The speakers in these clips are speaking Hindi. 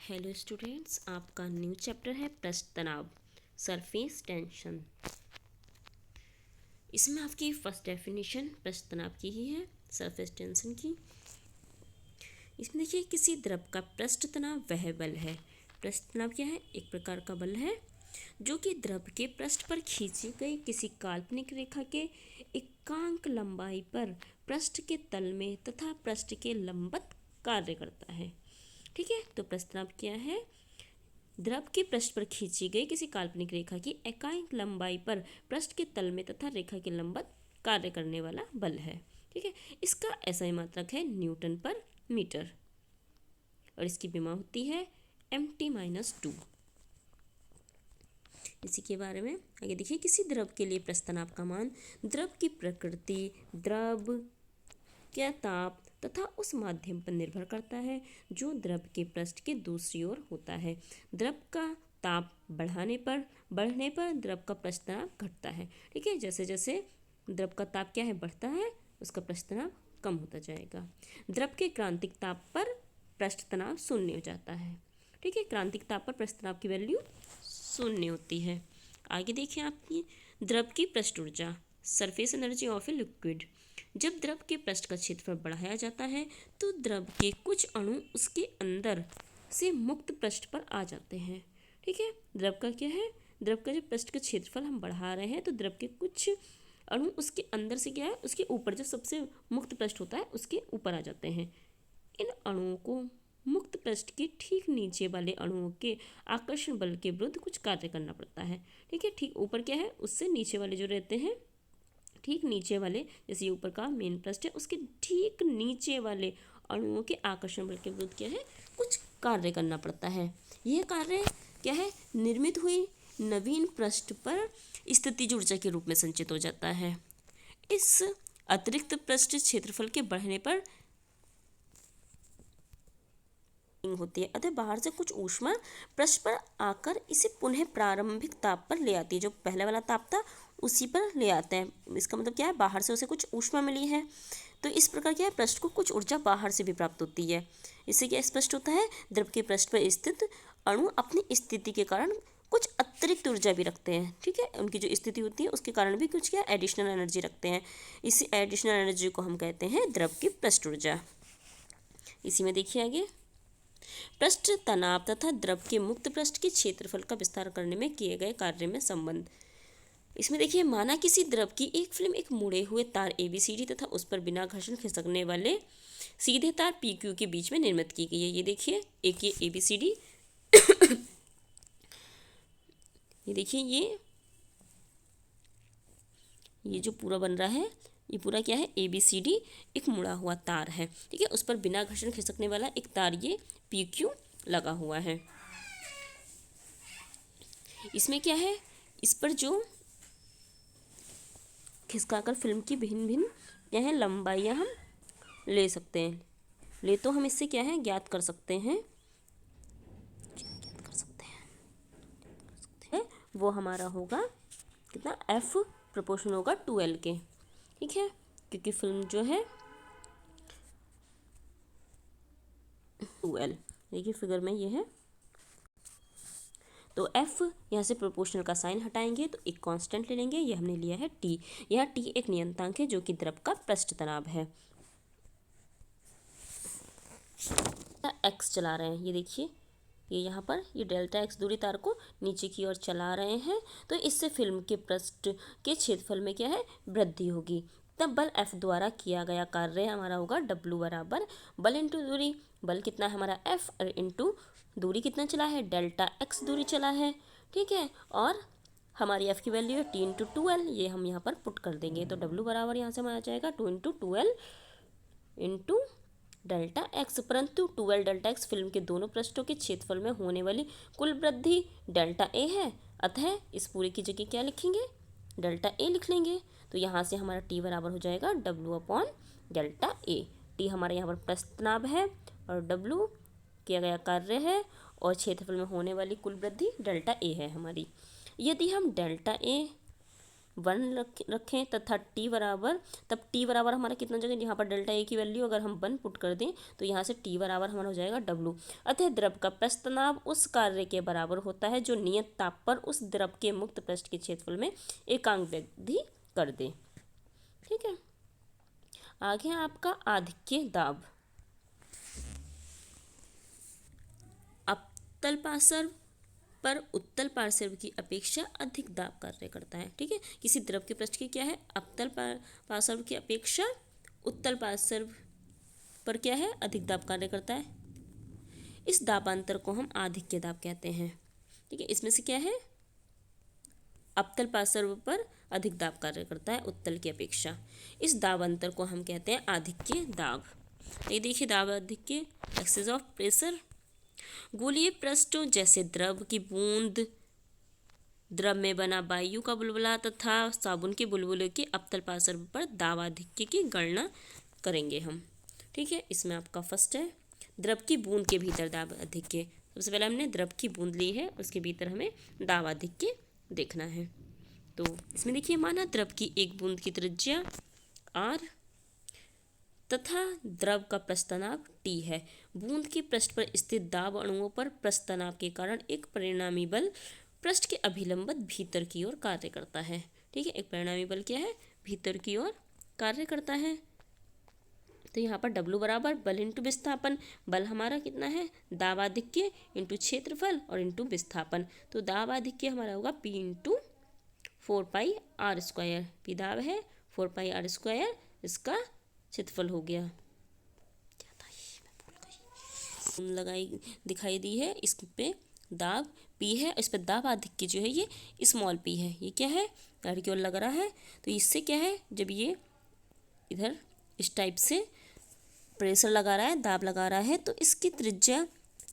हेलो स्टूडेंट्स, आपका न्यू चैप्टर है पृष्ठ तनाव, सरफेस टेंशन। इसमें आपकी फर्स्ट डेफिनेशन पृष्ठ तनाव की ही है, सरफेस टेंशन की। इसमें देखिए, किसी द्रव का पृष्ठ तनाव वह बल है। पृष्ठ तनाव क्या है? एक प्रकार का बल है जो कि द्रव के पृष्ठ पर खींची गई किसी काल्पनिक रेखा के एकांक लंबाई पर पृष्ठ के तल में तथा पृष्ठ के लंबवत कार्य करता है। ठीक है, तो पृष्ठ तनाव क्या है? द्रव के पृष्ठ पर खींची गई किसी काल्पनिक रेखा की एकांक लंबाई पर पृष्ठ के तल में तथा रेखा के लंबवत कार्य करने वाला बल है। ठीक है, इसका SI मात्रक है न्यूटन पर मीटर और इसकी विमा होती है mt-2। इसी के बारे में आगे देखिए, किसी द्रव के लिए पृष्ठ तनाव का मान द्रव की प्रकृति, द्रव क्या ताप तथा उस माध्यम पर निर्भर करता है जो द्रव के पृष्ठ के दूसरी ओर होता है। द्रव का ताप बढ़ने पर द्रव का पृष्ठ तनाव घटता है। ठीक है, जैसे जैसे द्रव का ताप क्या है, बढ़ता है, उसका पृष्ठ तनाव कम होता जाएगा। द्रव के क्रांतिक ताप पर पृष्ठ तनाव शून्य हो जाता है। ठीक है, क्रांतिक ताप पर पृष्ठ तनाव की वैल्यू शून्य होती है। आगे देखिए, आपकी द्रव की पृष्ठ ऊर्जा, surface energy of a liquid. जब द्रव के पृष्ठ का क्षेत्रफल बढ़ाया जाता है तो द्रव के कुछ अणु उसके अंदर से मुक्त पृष्ठ पर आ जाते हैं। ठीक है, द्रव का क्या है? द्रव का जब पृष्ठ का क्षेत्रफल हम बढ़ा रहे हैं तो द्रव के कुछ अणु उसके अंदर से क्या है, उसके ऊपर जो सबसे मुक्त पृष्ठ होता है उसके ऊपर आ जाते हैं। इन अणुओं को मुक्त पृष्ठ के ठीक नीचे वाले अणुओं के आकर्षण बल के विरुद्ध कुछ कार्य करना पड़ता है। ठीक है, ठीक ऊपर क्या है, उससे नीचे वाले जो रहते हैं, ठीक नीचे वाले, जैसे ये ऊपर का मेन पृष्ठ है, उसके ठीक नीचे वाले अणुओं के आकर्षण बल के विरुद्ध क्या है, कुछ कार्य करना पड़ता है। यह कार्य क्या है, निर्मित हुई नवीन पृष्ठ पर स्थितिज ऊर्जा के रूप में संचित हो जाता है। इस अतिरिक्त पृष्ठ क्षेत्रफल के बढ़ने पर होती है, अतः बाहर से कुछ ऊष्मा पृष्ठ पर आकर इसे पुनः प्रारंभिक ताप पर ले आती है। जो पहले वाला ताप था उसी पर ले आते हैं। इसका मतलब क्या है, बाहर से उसे कुछ ऊष्मा मिली है, तो इस प्रकार क्या है, पृष्ठ को कुछ ऊर्जा बाहर से भी प्राप्त होती है। इससे क्या स्पष्ट होता है, द्रव के पृष्ठ पर स्थित अणु अपनी स्थिति के कारण कुछ अतिरिक्त ऊर्जा भी रखते हैं। ठीक है, उनकी जो स्थिति होती है उसके कारण भी कुछ क्या एडिशनल एनर्जी रखते हैं। इसी एडिशनल एनर्जी को हम कहते हैं द्रव की पृष्ठ ऊर्जा। इसी में देखिए आगे, पृष्ठ तनाव तथा द्रव के मुक्त पृष्ठ के क्षेत्रफल का विस्तार करने में किए गए कार्य में संबंध। इसमें देखिए, माना किसी द्रव की एक फिल्म एक मुड़े हुए तार ABCD तथा उस पर बिना घर्षण खिसकने वाले सीधे तार PQ के बीच में निर्मित की गई है। ये देखिए, एक ये ABCD ये देखिए, ये जो पूरा बन रहा है, ये पूरा क्या है, ABCD एक मुड़ा हुआ तार है। ठीक है, उस पर बिना घर्षण खिसकने वाला एक तार ये PQ लगा हुआ है। इसमें क्या है, इस पर जो खिसकाकर फिल्म की भिन्न भिन्न क्या है लंबाइयाँ हम ले सकते हैं। ले तो हम इससे क्या है ज्ञात कर सकते हैं, वो हमारा होगा कितना, F प्रोपोर्शन होगा 2L के। ठीक है, क्योंकि फिल्म जो है 2L, देखिए फिगर में ये है, तो F यहाँ से प्रोपोर्शनल का साइन हटाएंगे तो एक कांस्टेंट ले लेंगे, ये हमने लिया है T। यह T एक नियतांक है जो कि द्रव का पृष्ठ तनाव है। X चला रहे हैं, ये देखिए, ये यहाँ पर ये डेल्टा X दूरी तार को नीचे की ओर चला रहे हैं, तो इससे फिल्म के पृष्ठ के क्षेत्रफल में क्या है, वृद्धि होगी। तब बल F द्वारा किया गया कार्य हमारा होगा W बराबर बल इंटू दूरी। बल कितना है हमारा F, और इंटू दूरी कितना चला है, डेल्टा X दूरी चला है। ठीक है, और हमारी F की वैल्यू है T इंटू 2L, ये हम यहाँ पर पुट कर देंगे, तो W बराबर यहाँ से हमारा जाएगा 2 into 2L into delta X। परंतु 2L डेल्टा X फिल्म के दोनों पृष्ठों के क्षेत्रफल में होने वाली कुल वृद्धि डेल्टा A है, अतः इस पूरे की जगह क्या लिखेंगे, डेल्टा A लिख लेंगे। तो यहाँ से हमारा T बराबर हो जाएगा W upon delta A। T हमारे यहाँ पर पृष्ठ तनाव है और W किया गया कार्य है और क्षेत्रफल में होने वाली कुल वृद्धि डेल्टा A है हमारी। यदि हम डेल्टा A 1 रखें तथा टी बराबर, तब टी बराबर हमारा कितना जगह, यहाँ पर डेल्टा ए की वैल्यू अगर हम 1 पुट कर दें तो यहाँ से टी बराबर हमारा हो जाएगा W। अतः द्रव का प्रस्थ तनाव उस कार्य के बराबर होता है जो नियत ताप पर उस द्रव के मुक्त पृष्ठ के क्षेत्रफल में एकांक वृद्धि कर दे। ठीक है, आगे आपका आधिक्य दाब। अवतल पार्श्व पर उत्तल पार्श्व की अपेक्षा अधिक दाब कार्य करता है। ठीक है, किसी द्रव के पृष्ठ की क्या है, अवतल पार्श्व की अपेक्षा उत्तल पार्श्व पर क्या है, अधिक दाब कार्य करता है। इस दाबांतर को हम आधिक्य दाब कहते हैं। ठीक है, इसमें से क्या है, अवतल पार्श्व पर अधिक दाब कार्य करता है उत्तल की अपेक्षा। इस दाब अंतर को हम कहते हैं आधिक्य दाब। ये देखिए दाब आधिक्य, एक्सेस ऑफ प्रेशर। गोलीय पृष्ठों जैसे द्रव की बूंद, द्रव में बना वायु का बुलबुला तथा साबुन के बुलबुले के अवतल पार्श्व पर दाब आधिक्य की गणना करेंगे हम। ठीक है, इसमें आपका फर्स्ट है द्रव की बूंद के भीतर दाब आधिक्य। सबसे पहले हमने द्रव की बूंद ली है, उसके भीतर हमें दाब आधिक्य देखना है। तो इसमें देखिए, माना द्रव की एक बूंद की त्रिज्या R तथा द्रव का प्रस्थ तनाव T है। बूंद के पृष्ठ पर स्थित दाब अणुओं पर प्रस्थ तनाव के कारण एक परिणामी बल पृष्ठ के अभिलंबित भीतर की ओर कार्य करता है। ठीक है, एक परिणामी बल क्या है, भीतर की ओर कार्य करता है। तो यहाँ पर W बराबर बल इंटू विस्थापन। बल हमारा कितना है, दाब आधिक्य इंटू क्षेत्रफल और इंटू विस्थापन। तो दाब आधिक्य हमारा होगा P इंटू 4πr²। P दाब है, 4πr², इसका क्षेत्रफल हो गया। क्या था ये, मैं भूल गई। लगाई दिखाई दी है, इस पे दाब P है, इस पर दाब आधिक्य जो है ये स्मॉल p है। ये क्या है, गाड़ी की ओर लग रहा है। तो इससे क्या है, जब ये इधर इस टाइप से प्रेशर लगा रहा है, दाब लगा रहा है, तो इसकी त्रिज्या,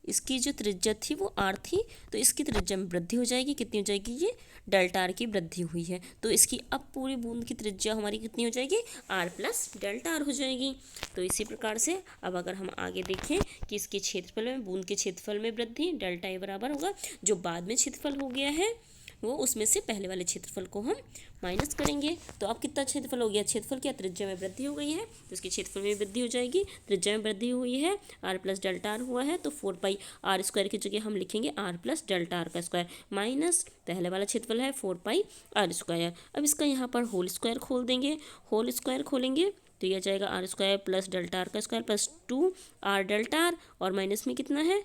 इसकी जो त्रिज्या थी वो R थी, तो इसकी त्रिज्या में वृद्धि हो जाएगी। कितनी हो जाएगी, ये डेल्टा R की वृद्धि हुई है। तो इसकी अब पूरी बूंद की त्रिज्या हमारी कितनी हो जाएगी, R प्लस डेल्टा R हो जाएगी। तो इसी प्रकार से अब अगर हम आगे देखें कि इसके क्षेत्रफल में, बूंद के क्षेत्रफल में वृद्धि डेल्टा A बराबर होगा, जो बाद में क्षेत्रफल हो गया है वो उसमें से पहले वाले क्षेत्रफल को हम माइनस करेंगे। तो अब कितना क्षेत्रफल हो गया, क्षेत्रफल क्या, त्रिज्या में वृद्धि हो गई है, तो इसके क्षेत्रफल में वृद्धि हो जाएगी। त्रिज्या में वृद्धि हुई है, R प्लस डेल्टा R हुआ है, तो 4πr² की जगह हम लिखेंगे R प्लस डेल्टा R का स्क्वायर माइनस पहले वाला क्षेत्रफल है 4πr²। अब इसका यहाँ पर होल स्क्वायर खोल देंगे, होल स्क्वायर खोलेंगे तो यह जाएगा R² प्लस डेल्टा R का square plus 2R delta R, और माइनस में कितना है,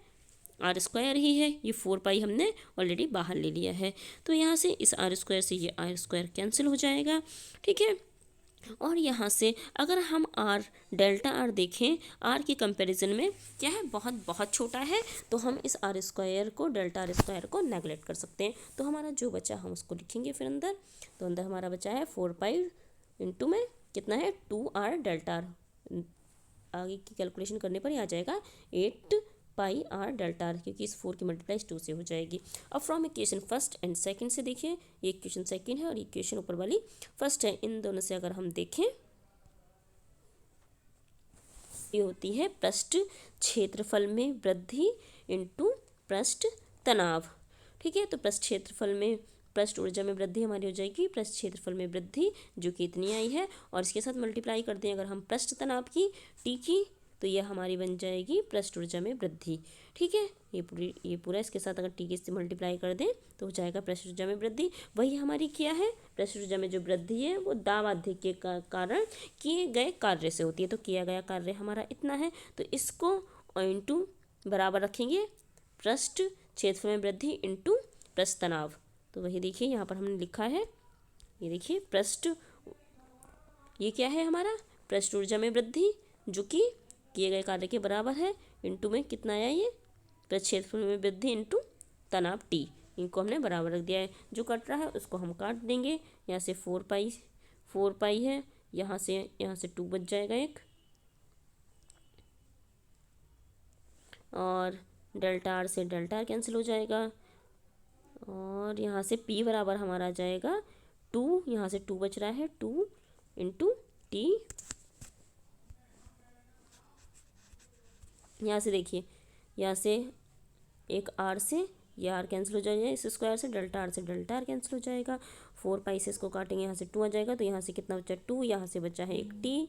R² ही है। ये 4π हमने ऑलरेडी बाहर ले लिया है, तो यहाँ से इस R² से ये R² कैंसिल हो जाएगा। ठीक है, और यहाँ से अगर हम R डेल्टा R देखें, R के कंपैरिजन में क्या है, बहुत बहुत छोटा है, तो हम इस R² को, डेल्टा R² को नेगलेक्ट कर सकते हैं। तो हमारा जो बचा हम उसको लिखेंगे फिर अंदर। तो अंदर हमारा बचा है 4π इंटू में कितना है 2R डेल्टा R। आगे की कैलकुलेशन करने पर ही आ जाएगा 8πr डेल्टा R, क्योंकि इस 4 की मल्टीप्लाई 2 से हो जाएगी। अब from equation first and second से देखिए, ये इक्वेशन सेकंड है और इक्वेशन ऊपर वाली फर्स्ट है, इन दोनों से अगर हम देखें ये होती है पृष्ठ क्षेत्रफल में वृद्धि इंटू पृष्ठ तनाव। ठीक है, तो पृष्ठ क्षेत्रफल में, पृष्ठ ऊर्जा में वृद्धि हमारी हो जाएगी पृष्ठ क्षेत्रफल में वृद्धि, जो कि इतनी आई है, और इसके साथ मल्टीप्लाई कर दें अगर हम पृष्ठ तनाव की, टी की, तो यह हमारी बन जाएगी पृष्ठ ऊर्जा में वृद्धि। ठीक है, ये पूरा इसके साथ अगर टी के से मल्टीप्लाई कर दें तो हो जाएगा पृष्ठ ऊर्जा में वृद्धि। वही हमारी क्या है, पृष्ठ ऊर्जा में जो वृद्धि है वो दाब आधिक्य के कारण किए गए कार्य से होती है। तो किया गया कार्य हमारा इतना है, तो इसको इंटू बराबर रखेंगे पृष्ठ क्षेत्रफल में वृद्धि इंटू पृष्ठ तनाव। तो वही देखिए यहाँ पर हमने लिखा है, ये देखिए पृष्ठ, ये क्या है हमारा पृष्ठ ऊर्जा में वृद्धि जो कि किए गए कार्य के बराबर है, इंटू में कितना आया, ये पृष्ठ क्षेत्रफल में वृद्धि इंटू तनाव टी, इनको हमने बराबर रख दिया है। जो कट रहा है उसको हम काट देंगे, यहाँ से 4π है, यहाँ से 2 बच जाएगा एक, और डेल्टा R से डेल्टा R कैंसिल हो जाएगा, और यहाँ से P बराबर हमारा आ जाएगा 2, यहाँ से 2 बच रहा है, 2 इंटू टी। यहाँ से देखिए, यहाँ से एक R से ये आर कैंसिल हो जाएगा इस स्क्वायर से, डेल्टा आर कैंसिल हो जाएगा। 4 पाई से इसको काटेंगे, यहाँ से 2 आ जाएगा, तो यहाँ से कितना बचा 2, यहाँ से बचा है एक टी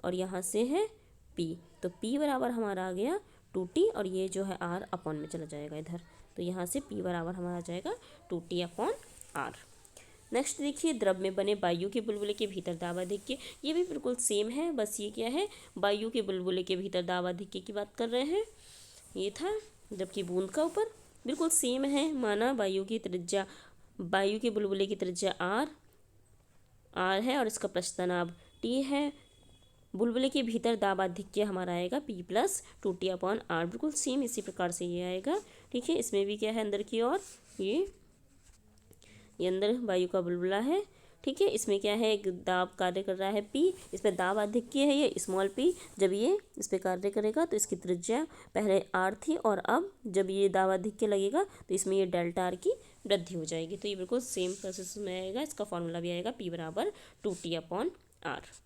और यहाँ से है पी, तो पी बराबर हमारा आ गया 2t और ये जो है आर अपॉन में चला जाएगा इधर, तो यहाँ से पी बराबर हमारा आ जाएगा 2t अपॉन आर। नेक्स्ट देखिए, द्रव में बने वायु के बुलबुले के भीतर दाब आधिक्य, ये भी बिल्कुल सेम है, बस ये क्या है, वायु के बुलबुले के भीतर दाब आधिक्य की बात कर रहे हैं। ये था द्रव की बूंद का ऊपर, बिल्कुल सेम है। माना वायु के बुलबुले की त्रिज्या आर है और इसका प्रस्थ तनाव टी है। बुलबुले के भीतर दाब आधिक्य हमारा आएगा P + 2T अपॉन आर, बिल्कुल सेम इसी प्रकार से ये आएगा। ठीक है, इसमें भी क्या है, अंदर की ओर ये अंदर वायु का बुलबुला है। ठीक है, इसमें क्या है, एक दाब कार्य कर रहा है P, इस पर दाब आधिक्य है ये स्मॉल p, जब ये इस पर कार्य करेगा तो इसकी त्रिज्या पहले r थी और अब जब ये दाब आधिक्य लगेगा तो इसमें ये डेल्टा r की वृद्धि हो जाएगी। तो ये बिल्कुल सेम प्रोसेस में आएगा, इसका फॉर्मूला भी आएगा P = 2T अपॉन आर।